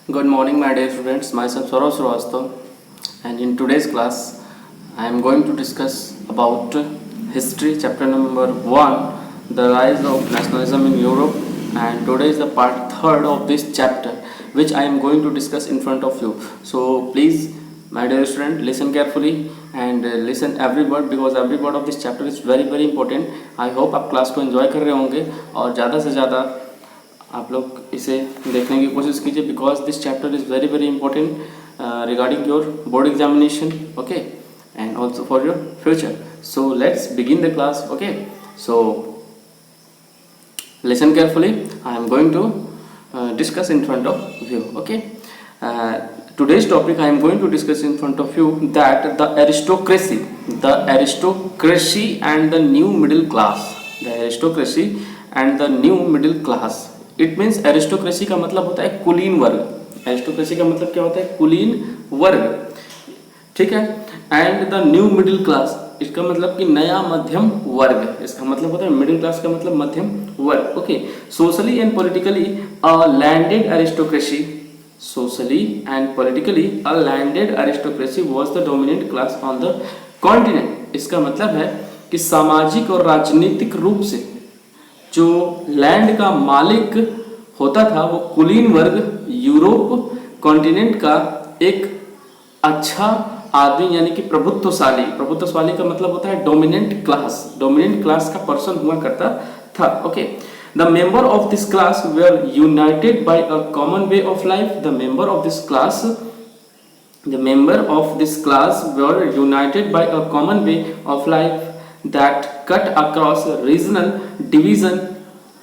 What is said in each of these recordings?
Good morning, my dear students. Myself Saurav Srivastava, and in today's class, I am going to discuss about history, chapter number 1, the rise of nationalism in Europe, and today is the part 3rd of this chapter, which I am going to discuss in front of you. So please, my dear student, listen carefully and listen every word, because every word of this chapter is very important. I hope आप class को enjoy कर रहे होंगे और ज़्यादा से ज़्यादा आप लोग इसे देखने की कोशिश कीजिए, because this chapter is very important regarding your board examination, okay, and also for your future. So let's begin the class. Okay, so listen carefully. I am going to discuss in front of you. Okay, today's topic I am going to discuss in front of you that the aristocracy and the new middle class. The aristocracy and the new middle class. It means aristocracy का मतलब होता है कुलीन वर्ग. aristocracy का मतलब क्या होता है? कुलीन वर्ग, ठीक है. And the new middle class, इसका मतलब कि नया मध्यम वर्ग. इसका मतलब होता है मिडिल क्लास का मतलब मध्यम वर्ग. Okay, socially and politically a landed aristocracy, socially and politically a landed aristocracy was the dominant class on the continent. इसका मतलब है कि सामाजिक और राजनीतिक रूप से जो लैंड का मालिक होता था वो कुलीन वर्ग, यूरोप कॉन्टिनेंट का एक अच्छा आदमी, यानी कि प्रभुत्वशाली का मतलब होता है डोमिनेंट क्लास का पर्सन हुआ करता था. Okay, the member of this class were united by a common way of life. The member of this class were united by a common way of life that cut across regional division.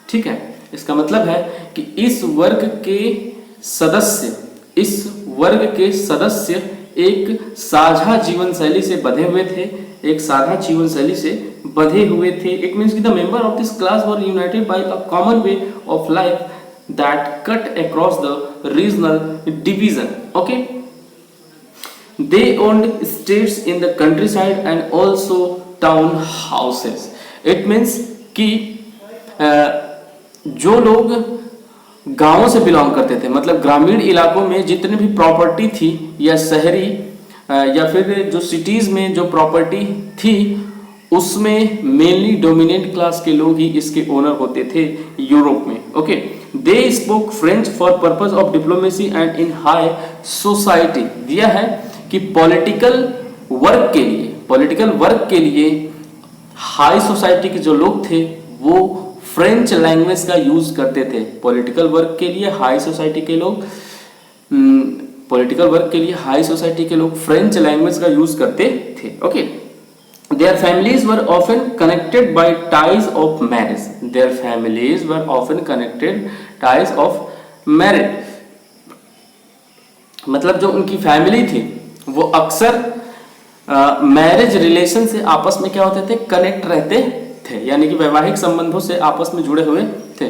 ठीक है, इसका मतलब है कि इस वर्ग के सदस्य एक साझा जीवन शैली से बंधे हुए थे. इट मीन्स कि the member of this class were united by a common way of life that cut across the regional division. Okay, they owned states in the countryside and also town houses. It means कि जो लोग गांवों से belong करते थे, मतलब ग्रामीण इलाकों में जितने भी प्रॉपर्टी थी या शहरी या फिर जो सिटीज में जो प्रॉपर्टी थी उसमें मेनली डोमिनेंट क्लास के लोग ही इसके ओनर होते थे यूरोप में. Okay, they spoke French for purpose of diplomacy and in high society. दिया है कि पॉलिटिकल वर्क के लिए हाई सोसाइटी के जो लोग थे वो फ्रेंच लैंग्वेज का यूज करते थे. पॉलिटिकल वर्क के लिए हाई सोसाइटी के लोग फ्रेंच लैंग्वेज का यूज करते थे. Okay, their families were often connected by ties of marriage. मतलब जो उनकी फैमिली थी वो अक्सर मैरिज रिलेशन से आपस में क्या होते थे, कनेक्ट रहते थे, यानी कि वैवाहिक संबंधों से आपस में जुड़े हुए थे.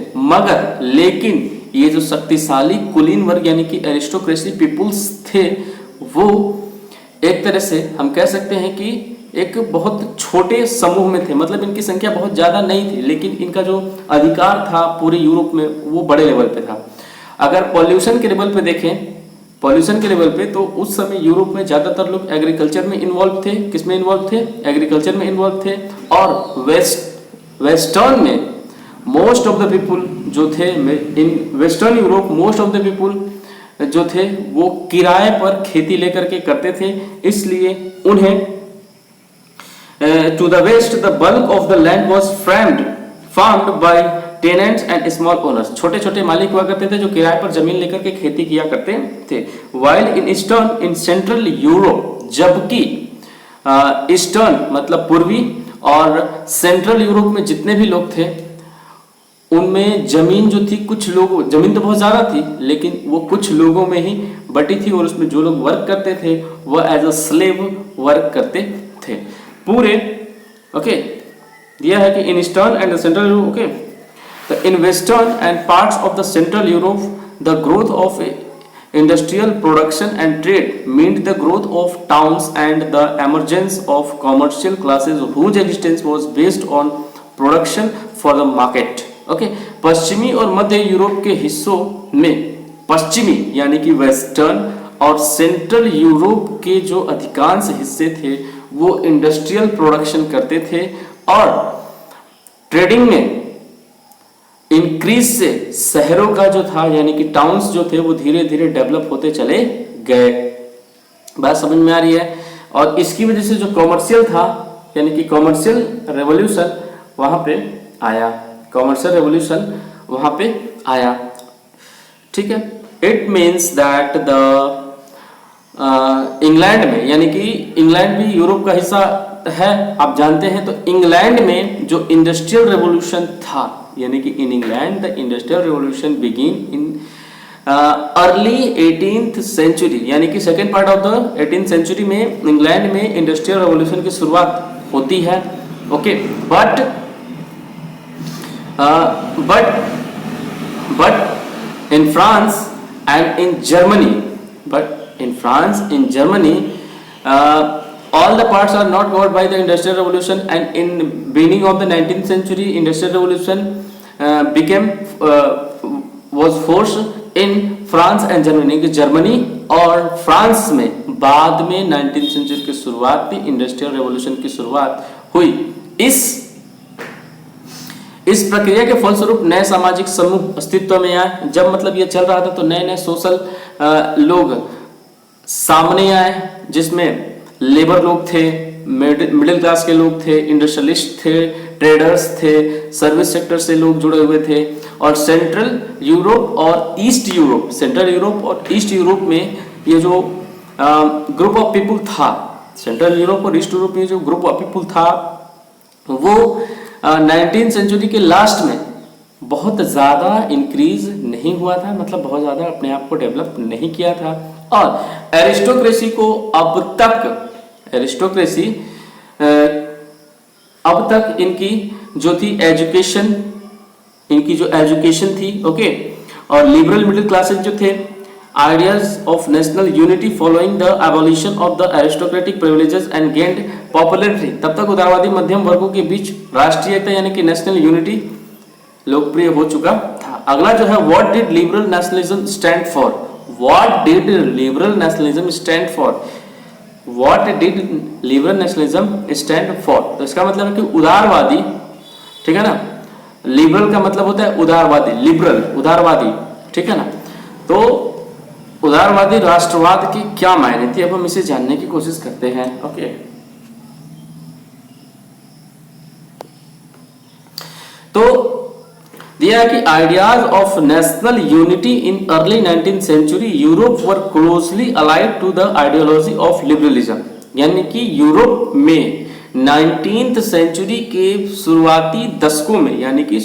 लेकिन ये जो शक्तिशाली कुलीन वर्ग यानी कि एरिस्टोक्रेसी पीपुल्स थे वो एक तरह से हम कह सकते हैं कि एक बहुत छोटे समूह में थे. मतलब इनकी संख्या बहुत ज्यादा नहीं थी, लेकिन इनका जो अधिकार था पूरे यूरोप में वो बड़े लेवल पे था. अगर पॉल्यूशन के लेवल पे तो उस समय यूरोप में ज्यादातर लोग एग्रीकल्चर में इन्वॉल्व थे. किसमें इन्वॉल्व थे? एग्रीकल्चर में इन्वॉल्व थे. और वेस्टर्न में मोस्ट ऑफ द पीपुल जो थे in western Europe, most of the people जो थे वो किराए पर खेती लेकर के करते थे. इसलिए उन्हें to the west the bulk of the land was farmed by tenants and small owners. छोटे छोटे मालिक हुआ करते थे जो किराए पर जमीन लेकर के खेती किया करते थे. वाइल इन सेंट्रल यूरोप, जबकि ईस्टर्न मतलब पूर्वी और सेंट्रल यूरोप में जितने भी लोग थे उनमें जमीन जो थी, कुछ लोग, जमीन तो बहुत ज्यादा थी लेकिन वो कुछ लोगों में ही बटी थी, और उसमें जो लोग वर्क करते थे वो एज अ स्लेव वर्क करते थे पूरे. ओके, दिया है कि in eastern and central Europe. Okay, in western and parts of the central Europe, the growth of industrial production and trade meant the growth of towns and the emergence of commercial classes whose existence was based on production for the market. Okay, पश्चिमी और मध्य Europe के हिस्सों में पश्चिमी यानी कि western और central Europe के जो अधिकांश हिस्से थे वो इंडस्ट्रियल प्रोडक्शन करते थे और ट्रेडिंग में इंक्रीज से शहरों का जो था यानी कि टाउन्स जो थे वो धीरे धीरे डेवलप होते चले गए। बात समझ में आ रही है। और इसकी वजह से जो कॉमर्शियल था यानी कि कॉमर्शियल रेवोल्यूशन वहां पे आया, कॉमर्शियल रेवोल्यूशन वहां पे आया। ठीक है, it means that the England में, यानी कि इंग्लैंड भी यूरोप का हिस्सा है आप जानते हैं, तो इंग्लैंड में जो इंडस्ट्रियल रेवोल्यूशन था यानी कि in England the industrial revolution begin in early 18th century, यानी कि second part of the 18th century में इंग्लैंड में इंडस्ट्रियल रेवोल्यूशन की शुरुआत होती है। Okay, but in France and in Germany, all the parts are not covered by the Industrial Revolution, and in beginning of the 19th century, Industrial Revolution was forced in France and Germany, कि Germany और France में बाद में 19th century की शुरुआत में industrial revolution की शुरुआत हुई। इस प्रक्रिया के फलस्वरूप नए सामाजिक समूह अस्तित्व में आए। जब मतलब ये चल रहा था तो नए नए सोशल लोग सामने आए, जिसमें लेबर लोग थे, मिडिल क्लास के लोग थे, इंडस्ट्रियलिस्ट थे, ट्रेडर्स थे, सर्विस सेक्टर से लोग जुड़े हुए थे। और सेंट्रल यूरोप और ईस्ट यूरोप, सेंट्रल यूरोप और ईस्ट यूरोप में ये जो ग्रुप ऑफ पीपुल था, सेंट्रल यूरोप और ईस्ट यूरोप में जो ग्रुप ऑफ पीपुल था वो 19th सेंचुरी के लास्ट में बहुत ज़्यादा इंक्रीज नहीं हुआ था, मतलब बहुत ज़्यादा अपने आप को डेवलप नहीं किया था। और एरिस्टोक्रेसी को अब तक इनकी जो थी एजुकेशन, इनकी जो एजुकेशन थी, ओके, और लिबरल मिडिल क्लासेस जो थे, ideas of national unity following the abolition of the aristocratic privileges and gained popularity, तब तक उदारवादी मध्यम वर्गों के बीच राष्ट्रीय एकता यानी कि नेशनल यूनिटी लोकप्रिय हो चुका था। अगला जो है, what did liberal nationalism stand for, what did liberal nationalism stand for, what did liberal nationalism stand for, तो इसका मतलब है कि उदारवादी, ठीक है ना, लिबरल का मतलब होता है उदारवादी, लिबरल उदारवादी, ठीक है ना। तो उदारवादी राष्ट्रवाद के क्या मायने थे, अब हम इसे जानने की कोशिश करते हैं। ओके, तो दिया है कि ideas of national unity in early 19th century Europe were closely allied to the ideology of liberalism, यानी कि यूरोप में 19th सेंचुरी के शुरुआती दशकों में, यानी कि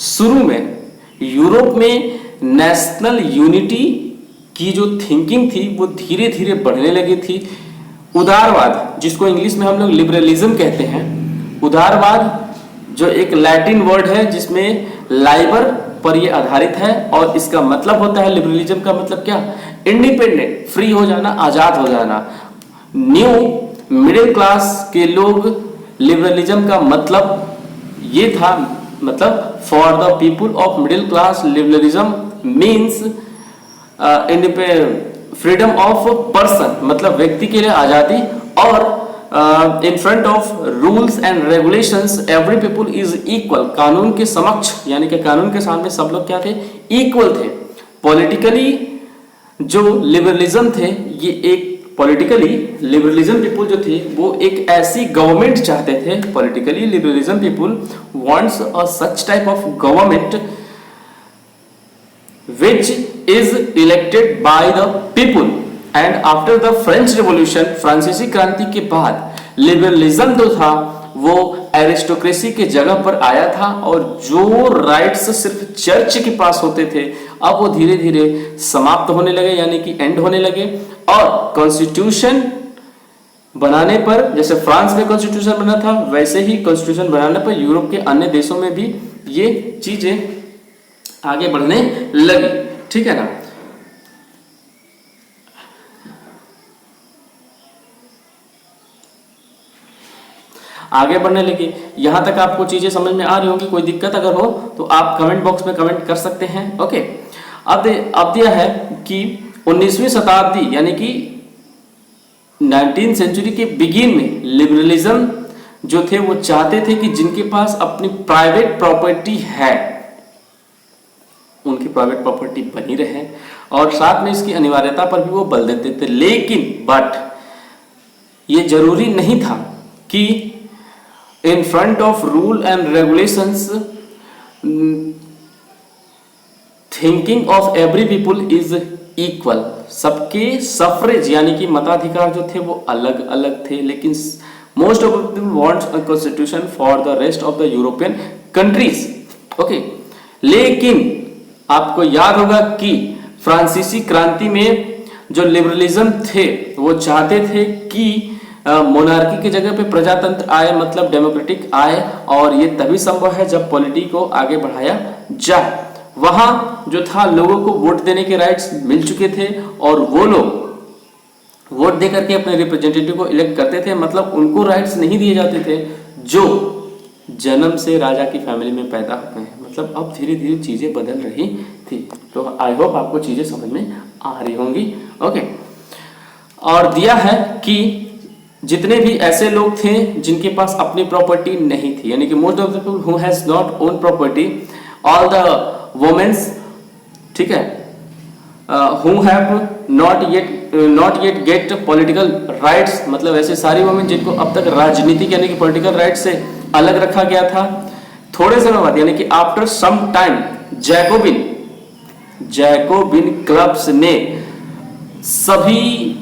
शुरू में यूरोप में नेशनल यूनिटी की जो थिंकिंग थी वो धीरे धीरे बढ़ने लगी थी। उदारवाद, जिसको इंग्लिश में हम लोग लिबरलिज्म कहते हैं, उदारवाद जो एक लैटिन वर्ड है जिसमें लाइबर पर ये आधारित है, और इसका मतलब होता है, लिबरलिज्म का मतलब क्या, इंडिपेंडेंट, फ्री हो जाना, आजाद हो जाना। न्यू मिडिल क्लास के लोग, लिबरलिज्म का मतलब ये था, मतलब for the people of middle class liberalism means freedom of person, मतलब व्यक्ति के लिए आजादी, और इन front of rules and regulations every people is equal, कानून के समक्ष, यानी कि कानून के सामने सब लोग क्या थे, इक्वल थे। पॉलिटिकली जो लिबरलिज्म थे, ये एक पॉलिटिकली लिबरलिज्म पीपुल जो थे वो एक ऐसी गवर्नमेंट चाहते थे, politically liberalism people wants a such type of government which is elected by the people, and after the French Revolution, फ्रांसीसी क्रांति के बाद लिबरलिज्म जो था वो एरिस्टोक्रेसी के जगह पर आया था, और जो राइट्स सिर्फ चर्च के पास होते थे अब वो धीरे धीरे समाप्त होने लगे, यानी कि एंड होने लगे। और कॉन्स्टिट्यूशन बनाने पर, जैसे फ्रांस में कॉन्स्टिट्यूशन बना था, वैसे ही कॉन्स्टिट्यूशन बनाने पर यूरोप के अन्य देशों में भी ये चीजें आगे बढ़ने लगी, ठीक है ना। आगे बढ़ने लगी। यहां तक आपको चीजें समझ में आ रही होंगी, कोई दिक्कत अगर हो तो आप कमेंट बॉक्स में कमेंट कर सकते हैं। ओके, अब दिया है कि 19वीं शताब्दी यानी कि 19th सेंचुरी के बिगिन में लिबरलिज्म जो थे वो चाहते थे कि जिनके पास अपनी प्राइवेट प्रॉपर्टी है उनकी प्राइवेट प्रॉपर्टी बनी रहे, और साथ में इसकी अनिवार्यता पर भी वो बल देते थे। लेकिन बट ये जरूरी नहीं था कि इन front of rule and regulations thinking of every people is equal. सबके सफरेज यानी कि मताधिकार जो थे वो अलग अलग थे, लेकिन most of people wants a constitution for the rest of the European countries. Okay, लेकिन आपको याद होगा कि फ्रांसीसी क्रांति में जो लिबरलिज्म थे वो चाहते थे कि मोनार्की की जगह पे प्रजातंत्र आए, मतलब डेमोक्रेटिक आए, और ये तभी संभव है जब पॉलिटी को आगे बढ़ाया जाए। वहां जो था लोगों को वोट देने के राइट्स मिल चुके थे और वो लोग वोट दे करके अपने रिप्रेजेंटेटिव को इलेक्ट करते थे, मतलब उनको राइट्स नहीं दिए जाते थे जो जन्म से राजा की फैमिली में पैदा होते हैं। मतलब अब धीरे धीरे चीजें बदल रही थी। तो आई होप आपको चीजें समझ में आ रही होंगी। ओके, और दिया है कि जितने भी ऐसे लोग थे जिनके पास अपनी प्रॉपर्टी नहीं थी, यानी कि most of the people who has not own property, all the women's, ठीक है, who have not yet get political rights, मतलब ऐसे सारी वुमेन जिनको अब तक राजनीतिक यानी कि पॉलिटिकल राइट से अलग रखा गया था। थोड़े समय बाद यानी कि after some time Jacobin clubs ने सभी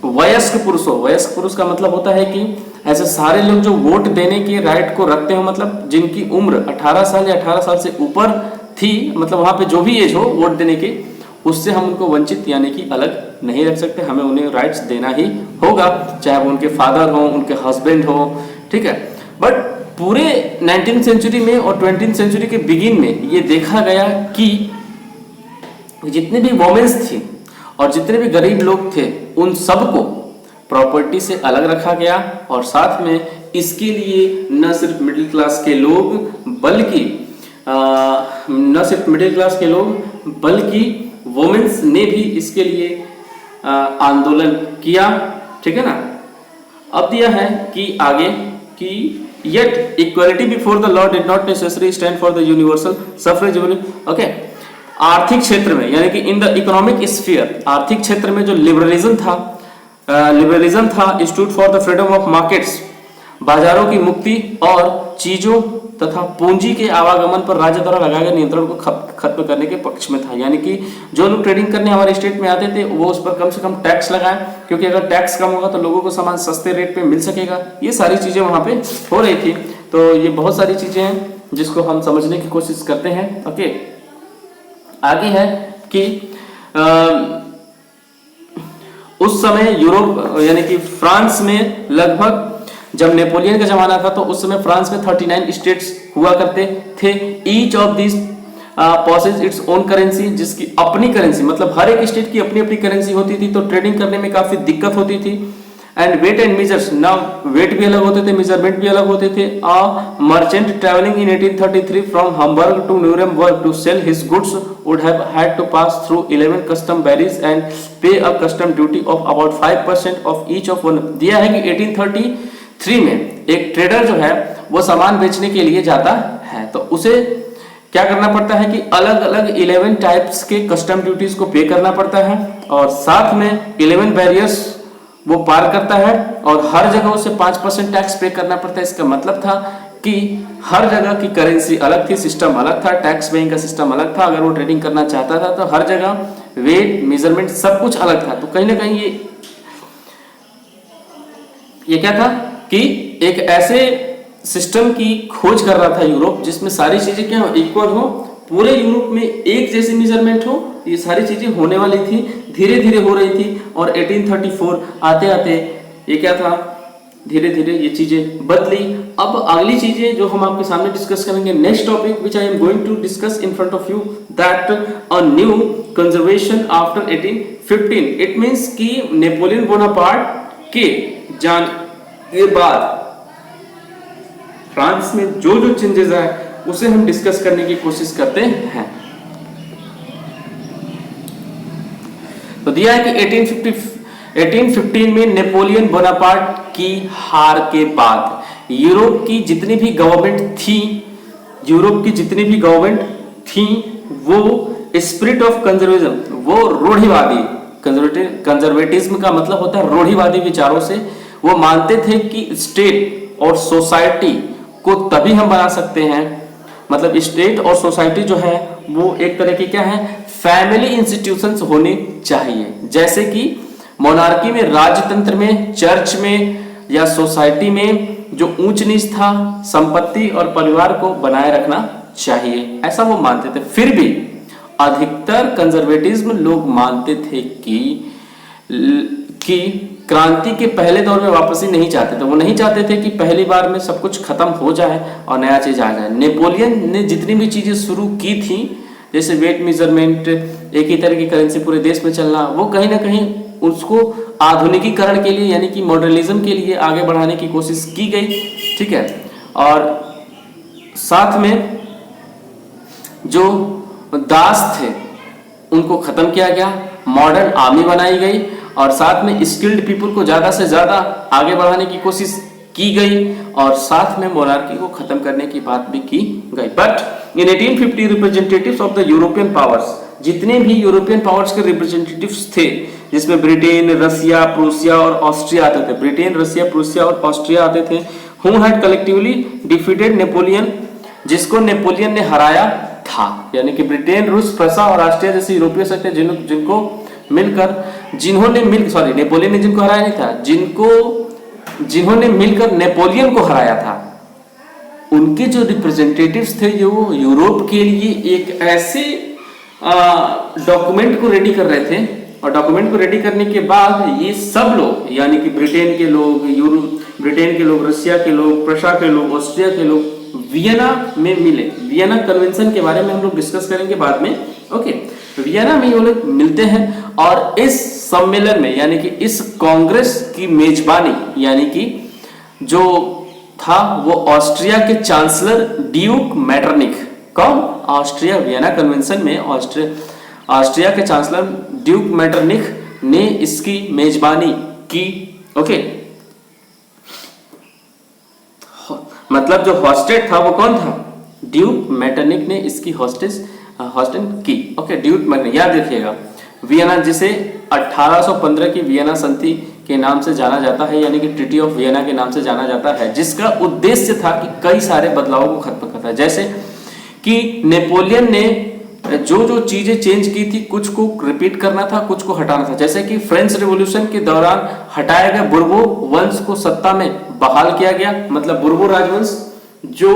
वयस्क पुरुष का मतलब होता है कि ऐसे सारे लोग जो वोट देने के राइट को रखते हो, मतलब जिनकी उम्र 18 साल या 18 साल से ऊपर थी, मतलब वहां पे जो भी एज हो वोट देने की, उससे हम उनको वंचित यानी कि अलग नहीं रख सकते, हमें उन्हें राइट्स देना ही होगा, चाहे वो उनके फादर हो, उनके हस्बैंड हो, ठीक है। बट पूरे 19th सेंचुरी में और 20th सेंचुरी के बिगिन में ये देखा गया कि जितने भी वोमेन्स थी और जितने भी गरीब लोग थे उन सबको प्रॉपर्टी से अलग रखा गया, और साथ में इसके लिए न सिर्फ मिडिल क्लास के लोग बल्कि वुमेन्स ने भी इसके लिए आंदोलन किया, ठीक है ना। अब दिया है कि आगे कि yet equality before the law did not necessarily stand for the universal suffrage। Okay, आर्थिक क्षेत्र में यानी कि इन द इकोनॉमिक स्फीयर, आर्थिक क्षेत्र में जो लिबरलिज्म था stood for the freedom of markets, बाजारों की मुक्ति और चीजों तथा पूंजी के आवागमन पर राज्य द्वारा लगाए गए नियंत्रण को खत्म करने के पक्ष में था। यानी कि जो लोग ट्रेडिंग करने हमारे स्टेट में आते थे वो उस पर कम से कम टैक्स लगाएं, क्योंकि अगर टैक्स कम होगा तो लोगों को सामान सस्ते रेट पे मिल सकेगा। ये सारी चीजें वहां पे हो रही थी। तो ये बहुत सारी चीजें हैं जिसको हम समझने की कोशिश करते हैं। ओके, आगे है कि उस समय यूरोप यानी कि फ्रांस में लगभग, जब नेपोलियन का जमाना था तो उस समय फ्रांस में 39 स्टेट्स हुआ करते थे। Each of this possesses its own currency, जिसकी अपनी करेंसी, मतलब हर एक स्टेट की अपनी अपनी करेंसी होती थी, तो ट्रेडिंग करने में काफी दिक्कत होती थी। एंड वेट एंड मेजर्स, ना वेट भी अलग होते थे, मेजरमेंट भी अलग होते थे। Merchant travelling in 1833 from Hamburg to Nuremberg to sell his goods would have had to pass through 11 custom barriers and pay a custom duty of about 5% of each of one। दिया है कि 1833 में एक trader जो है वो सामान बेचने के लिए जाता है, तो उसे क्या करना पड़ता है कि अलग अलग 11 टाइप्स के कस्टम ड्यूटीज को पे करना पड़ता है, और साथ में 11 बैरियर्स वो पार करता है, और हर जगह उसे 5% टैक्स पे करना पड़ता है। इसका मतलब था कि हर जगह की करेंसी अलग थी, सिस्टम अलग था, टैक्स पेइंग का सिस्टम अलग था। अगर वो ट्रेडिंग करना चाहता था तो हर जगह वेट, मेजरमेंट सब कुछ अलग था। तो कहीं ना कहीं ये क्या था कि एक ऐसे सिस्टम की खोज कर रहा था यूरोप जिसमें सारी चीजें क्या हो, इक्वल हो, पूरे यूरोप में एक जैसी मेजरमेंट हो। ये सारी चीजें होने वाली थी, धीरे धीरे हो रही थी, और 1834 आते आते ये क्या था, धीरे धीरे ये चीजें बदली। अब अगली चीजें जो हम आपके सामने डिस्कस करेंगे, next topic which I am going to discuss in front of you, that a new conservation after 1815। It means कि नेपोलियन बोनापार्ट के जाने के बाद फ्रांस में जो चेंजेस आए उसे हम डिस्कस करने की कोशिश करते हैं। तो दिया है कि 1815 में नेपोलियन बोनापार्ट की हार के बाद यूरोप की जितनी भी गवर्नमेंट थी वो स्पिरिट ऑफ कंजर्वेटिज्म, वो रूढ़िवादी, कंजर्वेटिज्म का मतलब होता है रूढ़िवादी विचारों से, वो मानते थे कि स्टेट और सोसाइटी को तभी हम बना सकते हैं, मतलब स्टेट और सोसाइटी जो है वो एक तरह की क्या है, फैमिली इंस्टीट्यूशंस होने चाहिए। जैसे कि मोनार्की में, राजतंत्र में, चर्च में या सोसाइटी में जो ऊंच नीच था, संपत्ति और परिवार को बनाए रखना चाहिए, ऐसा वो मानते थे। फिर भी अधिकतर कंजर्वेटिज्म लोग मानते थे कि क्रांति के पहले दौर में वापसी नहीं चाहते थे। वो नहीं चाहते थे कि पहली बार में सब कुछ खत्म हो जाए और नया चीज आ जाए। नेपोलियन ने जितनी भी चीजें शुरू की थी, जैसे वेट मेजरमेंट, एक ही तरह की करेंसी पूरे देश में चलना, वो कहीं ना कहीं उसको आधुनिकीकरण के लिए यानी कि मॉडर्निज्म के लिए आगे बढ़ाने की कोशिश की गई, ठीक है। और साथ में जो दास थे उनको खत्म किया गया, मॉडर्न आर्मी बनाई गई और साथ में स्किल्ड पीपल को ज्यादा से ज्यादा आगे बढ़ाने की कोशिश की गई और साथ में मोनार्की को खत्म करने की बात भी की गई। But in 1850 representatives of the European powers, जितने भी यूरोपियन पावर्स के रिप्रेजेंटेटिव्स थे, जिसमें ब्रिटेन, रसिया, प्रूसिया और ऑस्ट्रिया आते थे, ब्रिटेन, रसिया, प्रूसिया और ऑस्ट्रिया आते थे, who had collectively defeated Napoleon, जिसको नेपोलियन ने हराया था, यानी कि ब्रिटेन, रूस, प्रसा और ऑस्ट्रिया जैसे यूरोपीय शक्ति जिनको मिलकर, नेपोलियन ने जिनको हराया नहीं था, जिन्होंने मिलकर नेपोलियन को हराया था, उनके जो रिप्रेजेंटेटिव्स थे जो यूरोप के लिए एक ऐसे डॉक्यूमेंट को रेडी कर रहे थे, और डॉक्यूमेंट को रेडी करने के बाद ये सब लोग यानी कि ब्रिटेन के लोग, रसिया के लोग, प्रशा के लोग, ऑस्ट्रिया के लोग वियना में मिले। वियना कन्वेंशन के बारे में हम लोग डिस्कस करेंगे बाद में, ओके। वियना में ये लोग मिलते हैं और इस सम्मेलन में यानी कि इस कांग्रेस की मेजबानी यानी कि जो था वो ऑस्ट्रिया के चांसलर ड्यूक मेटरनिख, कौन, ऑस्ट्रिया, वियना कन्वेंशन में ऑस्ट्रिया के चांसलर ड्यूक मेटरनिख ने इसकी मेजबानी की, ओके। मतलब जो हॉस्टेड था वो कौन था, ड्यूक मेटरनिख ने इसकी हॉस्टेड की, ओके। ड्यूक मेटरनिख याद रखिएगा, वियना जिसे 1815 की वियना संधि के नाम से जाना जाता है, यानी कि ट्रीटी ऑफ वियना के नाम से जाना जाता है, जिसका उद्देश्य था कि कई सारे बदलावों को खत्म करना है। जैसे कि नेपोलियन ने जो चीजें चेंज की थी, कुछ को रिपीट करना था, कुछ को हटाना था। जैसे कि फ्रेंच रिवॉल्यूशन के दौरान हटाया गया बुर्बो वंश को सत्ता में बहाल किया गया, मतलब बुर्बो राजवंश जो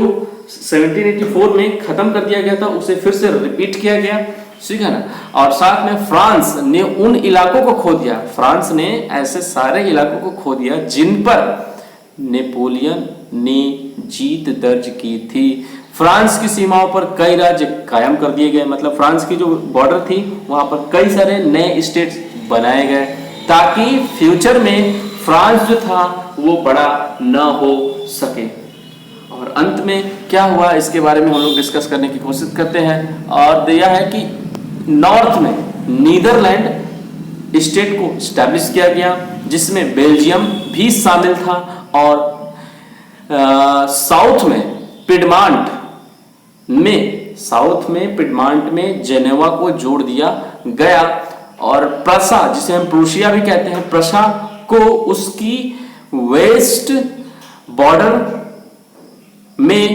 1784 में खत्म कर दिया गया था, उसे फिर से रिपीट किया गया, ठीक है ना। और साथ में फ्रांस ने उन इलाकों को खो दिया, फ्रांस ने ऐसे सारे इलाकों को खो दिया जिन पर नेपोलियन ने जीत दर्ज की थी। फ्रांस की सीमाओं पर कई राज्य कायम कर दिए गए, मतलब फ्रांस की जो बॉर्डर थी वहां पर कई सारे नए स्टेट्स बनाए गए ताकि फ्यूचर में फ्रांस जो था वो बड़ा न हो सके। और अंत में क्या हुआ इसके बारे में हम लोग डिस्कस करने की कोशिश करते हैं। और यह है कि नॉर्थ में नीदरलैंड स्टेट को स्टैब्लिश किया गया जिसमें बेल्जियम भी शामिल था, और साउथ में पिडमांट में जेनेवा को जोड़ दिया गया, और प्रसा जिसे हम प्रूशिया भी कहते हैं, प्रसा को उसकी वेस्ट बॉर्डर में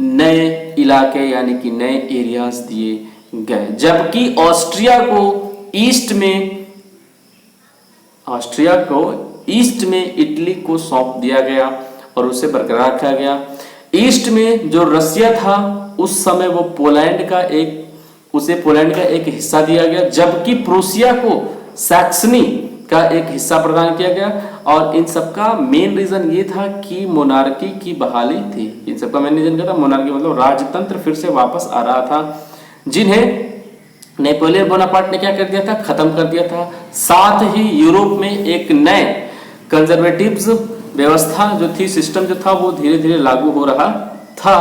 नए इलाके यानी कि नए एरियाज दिए गए, जबकि ऑस्ट्रिया को ईस्ट में इटली को सौंप दिया गया और उसे बरकरार रखा गया। ईस्ट में जो रसिया था उस समय वो पोलैंड का एक हिस्सा दिया गया, जबकि प्रूसिया को सैक्सनी का एक हिस्सा प्रदान किया गया। और इन सबका मेन रीजन ये था कि मोनार्की की बहाली थी। इन सबका मेन रीजन क्या था, मोनार्की मतलब राजतंत्र फिर से वापस आ रहा था, जिन्हें नेपोलियन बोनापार्ट ने क्या कर दिया था, खत्म कर दिया था। साथ ही यूरोप में एक नए कंजर्वेटिव्स व्यवस्था जो थी, सिस्टम जो था वो धीरे धीरे लागू हो रहा था,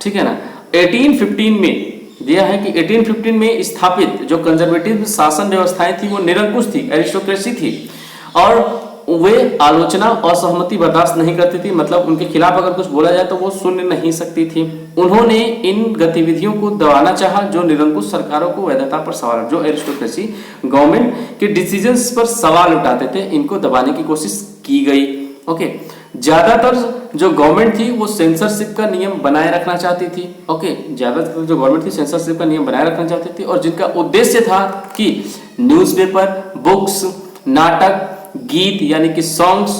ठीक है ना। 1815 में दिया है कि 1815 में स्थापित जो कंजर्वेटिव शासन व्यवस्थाएं थी वो निरंकुश थी, एरिस्टोक्रेसी थी, और वे आलोचना और सहमति बर्दाश्त नहीं करती थी, मतलब उनके खिलाफ अगर कुछ बोला जाए तो वो सुन नहीं सकती थी। उन्होंने इन गतिविधियों को दबाना चाहा जो निरंकुश सरकारों को वैधता पर सवाल, जो एरिस्टोक्रेसी गवर्नमेंट के डिसीजंस पर सवाल उठाते थे, इनको दबाने की कोशिश की गई। ओके, ज्यादातर जो गवर्नमेंट थी वो सेंसरशिप का नियम बनाए रखना चाहती थी। ओके, ज्यादातर जो गवर्नमेंट थी सेंसरशिप का नियम बनाए रखना चाहती थी, और जिनका उद्देश्य था कि न्यूज़पेपर, बुक्स, नाटक, गीत यानी कि सॉन्ग्स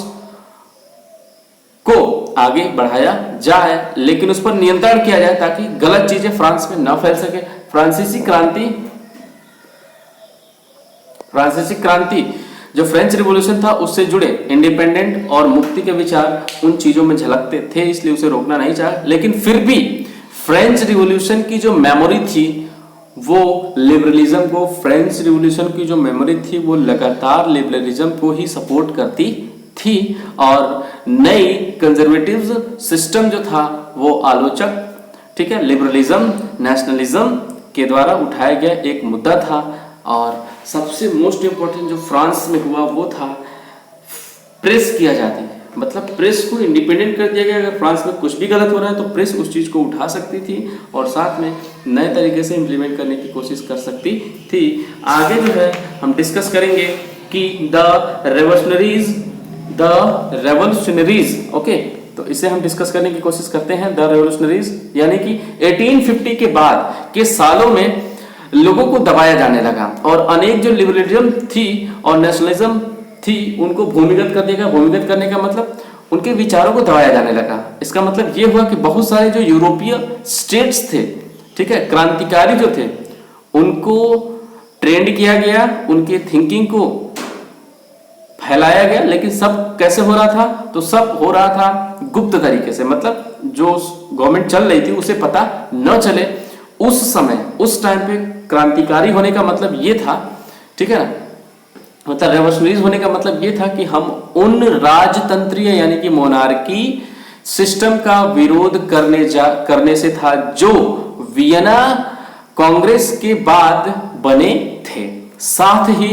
को आगे बढ़ाया जाए, लेकिन उस पर नियंत्रण किया जाए ताकि गलत चीजें फ्रांस में न फैल सके। फ्रांसीसी क्रांति जो फ्रेंच रिवॉल्यूशन था उससे जुड़े इंडिपेंडेंट और मुक्ति के विचार उन चीजों में झलकते थे, इसलिए उसे रोकना नहीं चाहा। लेकिन फिर भी फ्रेंच रिवॉल्यूशन की जो मेमोरी थी वो लिबरलिज्म को, फ्रेंच रिवॉल्यूशन की जो मेमोरी थी वो लगातार लिबरलिज्म को ही सपोर्ट करती थी, और नई कंजर्वेटिव सिस्टम जो था वो आलोचक, ठीक है, लिबरलिज्म, नेशनलिज्म के द्वारा उठाया गया एक मुद्दा था। और सबसे मोस्ट इंपॉर्टेंट जो फ्रांस में हुआ वो था प्रेस की आजादी, मतलब प्रेस को इंडिपेंडेंट कर दिया गया। अगर फ्रांस में कुछ भी गलत हो रहा है तो प्रेस उस चीज को उठा सकती थी और साथ में नए तरीके से इंप्लीमेंट करने की कोशिश कर सकती थी। आगे जो है हम डिस्कस करेंगे कि द रेवोल्यूशनरीज, ओके, तो इसे हम डिस्कस करने की कोशिश करते हैं। द रेवोल्यूशनरीज यानी कि 1850 के बाद के सालों में लोगों को दबाया जाने लगा और अनेक जो लिबरलिज्म थी और नेशनलिज्म थी उनको भूमिगत कर दिया गया। भूमिगत करने का मतलब उनके विचारों को दबाया जाने लगा। इसका मतलब ये हुआ कि बहुत सारे जो यूरोपीय स्टेट्स थे, ठीक है, क्रांतिकारी जो थे, उनको ट्रेंड किया गया, उनके थिंकिंग को फैलाया गया। लेकिन सब कैसे हो रहा था? तो सब हो रहा था गुप्त तरीके से, मतलब जो गवर्नमेंट चल रही थी उसे पता न चले। उस समय, उस टाइम पे क्रांतिकारी होने का मतलब ये था, ठीक है ना, मतलब रेवोल्यूशनरीज होने का मतलब ये था कि हम उन राजतंत्रीय यानी कि मोनार्की सिस्टम का विरोध करने से था जो वियना कांग्रेस के बाद बने थे। साथ ही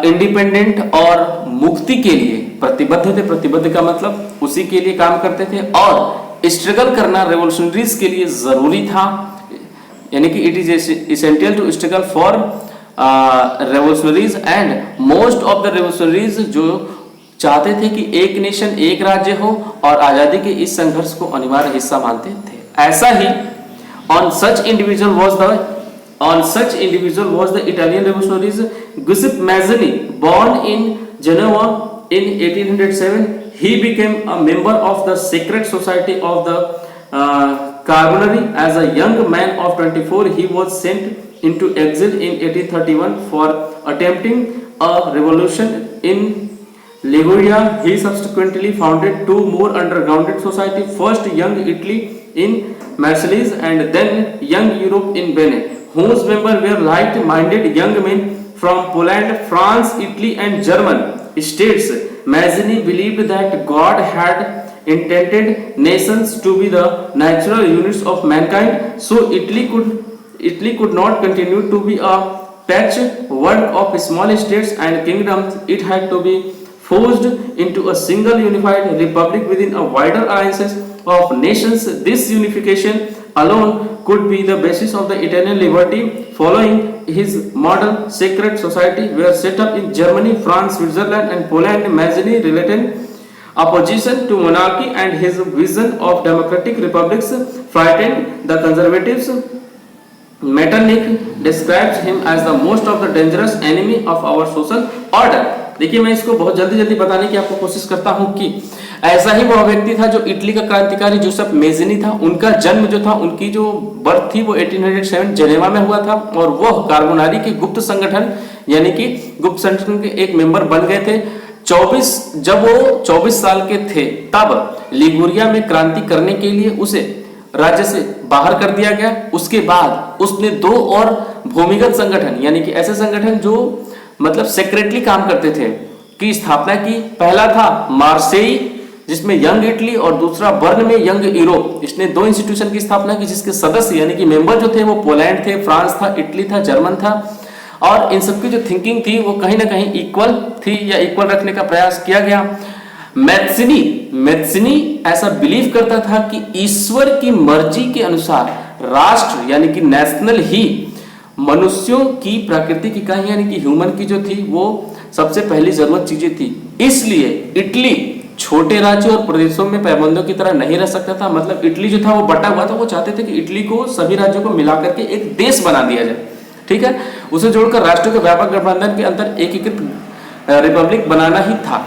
इंडिपेंडेंट और मुक्ति के लिए प्रतिबद्ध थे। प्रतिबद्ध का मतलब उसी के लिए काम करते थे और स्ट्रगल करना रेवोल्यूशनरीज के लिए जरूरी था, यानी कि it is essential to struggle for revolutionaries. And most of the revolutionaries जो चाहते थे कि एक नेशन, एक राज्य हो और आजादी के इस संघर्ष को अनिवार्य हिस्सा मानते थे। ऐसा ही on such individual was the Italian revolutionaries Giuseppe Mazzini, born in Genoa in 1807. He became a member of the secret society of the Carbonari. As a young man of 24, he was sent into exile in 1831 for attempting a revolution in Liguria. He subsequently founded two more underground societies, first Young Italy in Marseilles and then Young Europe in Benin, whose members were like-minded young men from Poland, France, Italy and German states. Mazzini believed that God had intended nations to be the natural units of mankind, so Italy could not continue to be a patchwork of small states and kingdoms. It had to be forced into a single unified republic within a wider alliance of nations. This unification alone could be the basis of the Italian liberty. Following his model, secret society were set up in Germany, France, Switzerland and Poland. Mazzini related opposition to monarchy and his vision of democratic republics frightened the conservatives. Metternich describes him as the most of the dangerous enemy of our social order. देखिए, मैं इसको बहुत जल्दी बताने की आपको कोशिश करता हूं कि ऐसा ही वह व्यक्ति था जो इटली का क्रांतिकारी जोसेफ मेज़नी था। उनका जन्म जो था, उनकी जो बर्थ थी वो 1807 जेनेवा में हुआ था और वह कार्बोनारी के गुप्त संगठन यानी कि गुप्त संगठन के एक मेंबर बन गए थे। जब वो 24 साल के थे तब लिगुरिया में क्रांति करने के लिए उसे राज्य से बाहर कर दिया गया। उसके बाद उसने दो और भूमिगत संगठन यानी कि ऐसे संगठन जो मतलब सेक्रेटली काम करते थे की स्थापना की। पहला था मार्सेई जिसमें यंग इटली और दूसरा बर्न में यंग यूरोप। इसने 2 इंस्टीट्यूशन की स्थापना की जिसके सदस्य यानी कि मेंबर जो थे वो पोलैंड थे, फ्रांस था, इटली था, जर्मन था। और इन सबकी जो थिंकिंग थी वो कहीं ना कहीं इक्वल थी या इक्वल रखने का प्रयास किया गया। मैथ्ज़नी ऐसा बिलीव करता था कि ईश्वर की मर्जी के अनुसार राष्ट्र यानी कि नेशनल ही मनुष्यों की प्राकृतिक इकाई यानी कि ह्यूमन की जो थी वो सबसे पहली जरूरत चीजें थी। इसलिए इटली छोटे राज्यों और प्रदेशों में पैबंदों की तरह नहीं रह सकता था। मतलब इटली जो था वो बटा हुआ था, वो चाहते थे कि इटली को सभी राज्यों को मिलाकर के एक देश बना दिया जाए, ठीक है। उसे जोड़कर राष्ट्रों के व्यापक गठबंधन के अंदर एकीकृत रिपब्लिक बनाना ही था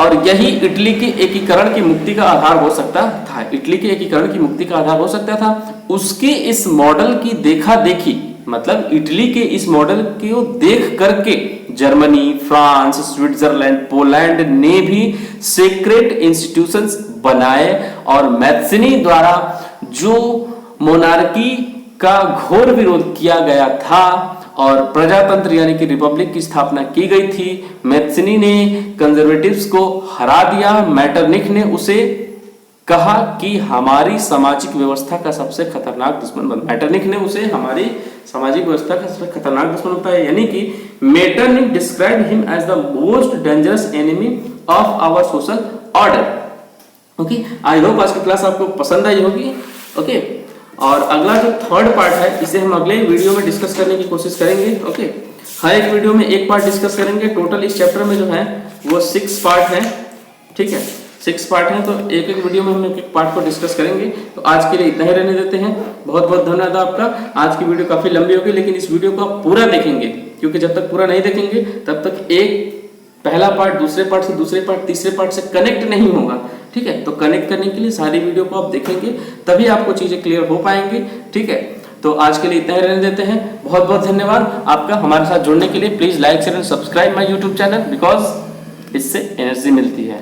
और यही इटली के एकीकरण की मुक्ति का आधार हो सकता था। इटली के एकीकरण की मुक्ति का आधार हो सकता था। उसके इस मॉडल की देखा देखी, मतलब इटली के इस मॉडल को देख करके जर्मनी, फ्रांस, स्विट्जरलैंड, पोलैंड ने भी सेक्रेट इंस्टीट्यूशंस बनाए और मैथ्ज़नी द्वारा जो मोनार्की का घोर विरोध किया गया था और प्रजातंत्र यानी कि रिपब्लिक की स्थापना की गई थी। मैथ्ज़नी ने कंजर्वेटिव्स को हरा दिया। मैटरनिख ने उसे कहा कि हमारी सामाजिक व्यवस्था का सबसे खतरनाक दुश्मन बन। मैटरनिख ने उसे हमारी सामाजिक व्यवस्था का सबसे खतरनाक दुश्मन होता है, यानी कि Metternich describe him as the most dangerous enemy of our social order. Okay, I hope आज की क्लास आपको पसंद आई होगी। ओके, और अगला जो थर्ड पार्ट है इसे हम अगले वीडियो में डिस्कस करने की कोशिश करेंगे। ओके, हर एक वीडियो में एक पार्ट डिस्कस करेंगे। टोटल इस चैप्टर में जो है वो 6 पार्ट है, ठीक है, 6 पार्ट हैं, तो एक एक वीडियो में हम एक पार्ट को डिस्कस करेंगे। तो आज के लिए इतना ही रहने देते हैं। बहुत बहुत धन्यवाद आपका। आज की वीडियो काफी लंबी होगी लेकिन इस वीडियो को आप पूरा देखेंगे, क्योंकि जब तक पूरा नहीं देखेंगे तब तक एक पहला पार्ट दूसरे पार्ट से, दूसरे पार्ट तीसरे पार्ट से कनेक्ट नहीं होगा, ठीक है। तो कनेक्ट करने के लिए सारी वीडियो को आप देखेंगे तभी आपको चीजें क्लियर हो पाएंगी, ठीक है। तो आज के लिए इतना ही रहने देते हैं। बहुत बहुत धन्यवाद आपका हमारे साथ जुड़ने के लिए। Please like share and subscribe my YouTube channel because इससे एनर्जी मिलती है।